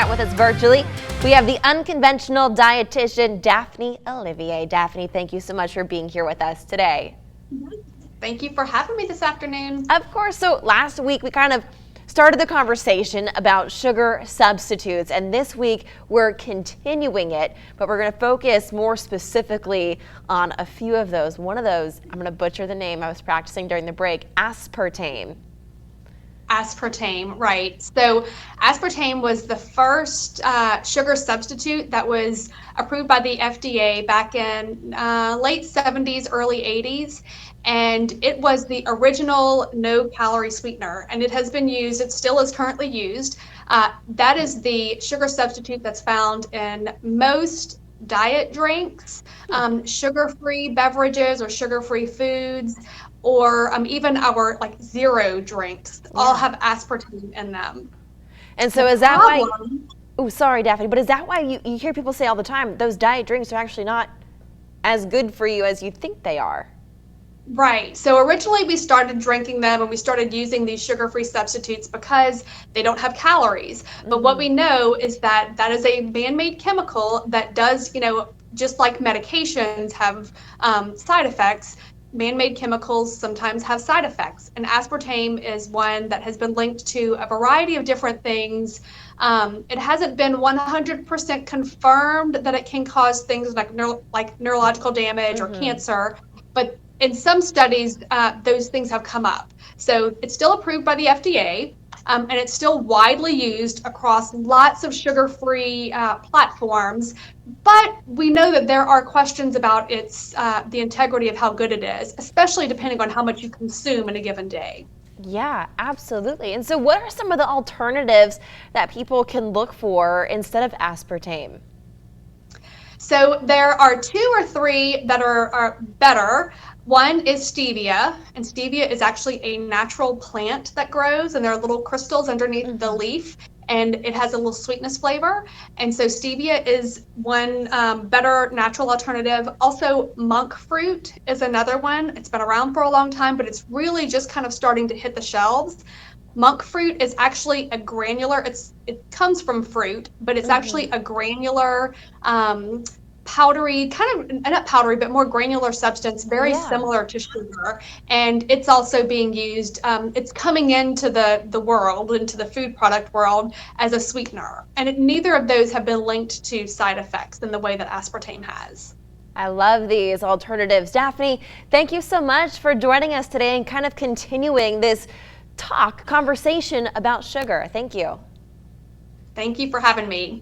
With us virtually, we have the Unconventional Dietitian, Daphne Olivier. Daphne, thank you so much for being here with us today. Thank you for having me this afternoon. Of course. So last week we kind of started the conversation about sugar substitutes, and this week we're continuing it, but we're going to focus more specifically on a few of those. One of those, I'm going to butcher the name, I was practicing during the break, aspartame. Aspartame, right. So aspartame was the first sugar substitute that was approved by the FDA back in late 70s, early 80s. And it was the original no-calorie sweetener. And it has been used, it still is currently used. That is the sugar substitute that's found in most diet drinks, sugar-free beverages or sugar-free foods, or even our zero drinks all have aspartame in them. And so is that why, oh, sorry, Daphne, but is that why you hear people say all the time, those diet drinks are actually not as good for you as you think they are? Right. So originally we started drinking them and we started using these sugar-free substitutes because they don't have calories. But what we know is that that is a man-made chemical that does, just like medications have side effects, man-made chemicals sometimes have side effects. And aspartame is one that has been linked to a variety of different things. It hasn't been 100% confirmed that it can cause things like neurological damage or cancer, but in some studies, those things have come up. So it's still approved by the FDA, and it's still widely used across lots of sugar-free platforms. But we know that there are questions about its the integrity of how good it is, especially depending on how much you consume in a given day. Yeah, absolutely. And so what are some of the alternatives that people can look for instead of aspartame? So there are 2 or 3 that are better. One is stevia, and stevia is actually a natural plant that grows, and there are little crystals underneath the leaf, and it has a little sweetness flavor. And so stevia is one better natural alternative. Also, monk fruit is another one. It's been around for a long time, but it's really just kind of starting to hit the shelves. Monk fruit is actually a granular, it comes from fruit, but it's actually a granular, powdery, kind of, not powdery, but more granular substance, very similar to sugar. And it's also being used, it's coming into the world, into the food product world as a sweetener. And neither of those have been linked to side effects in the way that aspartame has. I love these alternatives. Daphne, thank you so much for joining us today and kind of continuing this conversation about sugar. Thank you. Thank you for having me.